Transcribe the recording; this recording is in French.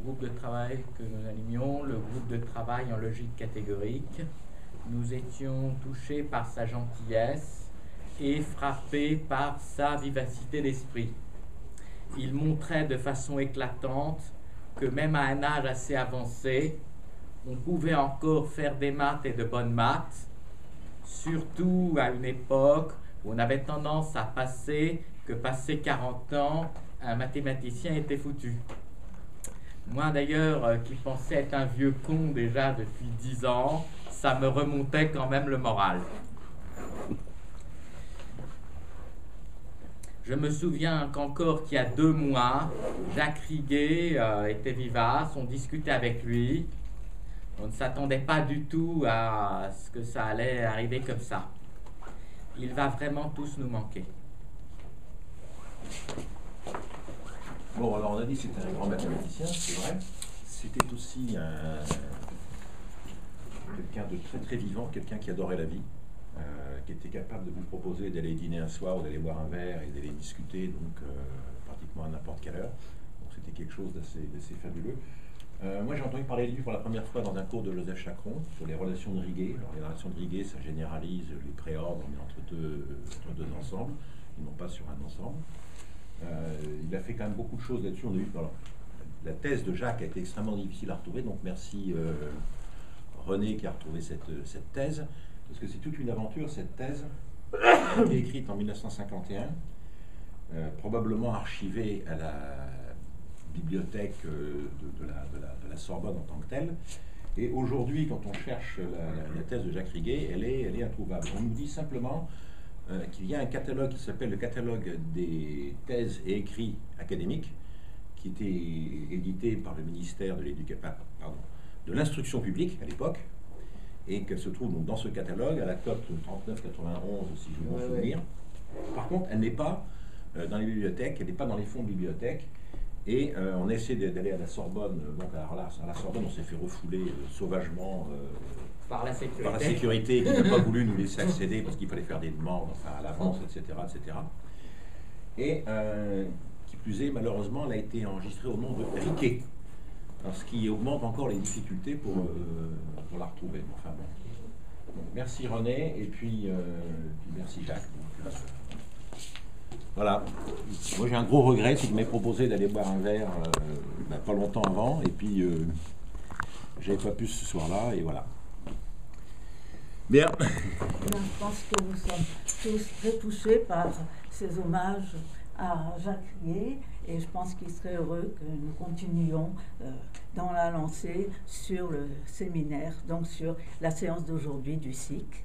groupe de travail que nous animions, le groupe de travail en logique catégorique. Nous étions touchés par sa gentillesse et frappés par sa vivacité d'esprit. Il montrait de façon éclatante que même à un âge assez avancé, on pouvait encore faire des maths et de bonnes maths, surtout à une époque où on avait tendance à penser que passé 40 ans, un mathématicien était foutu. Moi d'ailleurs, qui pensais être un vieux con déjà depuis 10 ans, ça me remontait quand même le moral. Je me souviens qu'encore qu'il y a 2 mois, Jacques Riguet était vivace, on discutait avec lui. On ne s'attendait pas du tout à ce que ça allait arriver comme ça. Il va vraiment tous nous manquer. Bon, alors on a dit que c'était un grand mathématicien, c'est vrai. C'était aussi quelqu'un de très très vivant, quelqu'un qui adorait la vie, qui était capable de vous proposer d'aller dîner un soir ou d'aller boire un verre et d'aller discuter, donc pratiquement à n'importe quelle heure. Donc c'était quelque chose d'assez fabuleux. Moi j'ai entendu parler de lui pour la première fois dans un cours de Joseph Chacron sur les relations de Riguet. Alors les relations de Riguet, ça généralise les préordres, mais entre deux ensembles, et non pas sur un ensemble. Il a fait quand même beaucoup de choses là-dessus. La thèse de Jacques a été extrêmement difficile à retrouver, donc merci René qui a retrouvé cette thèse, parce que c'est toute une aventure, cette thèse, a été écrite en 1951, probablement archivée à la bibliothèque de la Sorbonne en tant que telle, et aujourd'hui, quand on cherche la thèse de Jacques Riguet, elle est introuvable. On nous dit simplement qu'il y a un catalogue qui s'appelle le catalogue des thèses et écrits académiques, qui était édité par le ministère de l'Instruction publique à l'époque, et qu'elle se trouve donc dans ce catalogue, à la cote 3991, si je me souviens. Par contre, elle n'est pas dans les bibliothèques, elle n'est pas dans les fonds de bibliothèque, et on a essayé d'aller à la Sorbonne. Donc alors là, à la Sorbonne, on s'est fait refouler sauvagement par la sécurité qui n'a pas voulu nous laisser accéder parce qu'il fallait faire des demandes à l'avance, etc. Et qui plus est, malheureusement, elle a été enregistrée au nom de Riquet, ce qui augmente encore les difficultés pour la retrouver. Enfin, bon. Donc, merci René, et puis merci Jacques. Donc, voilà. Moi j'ai un gros regret, c'est qu'il m'ait proposé d'aller boire un verre pas longtemps avant, et puis j'avais pas pu ce soir-là, et voilà. Bien. Je pense que nous sommes tous très touchés par ces hommages à Jacques Riguet, et je pense qu'il serait heureux que nous continuions dans la lancée sur le séminaire, donc sur la séance d'aujourd'hui du SIC.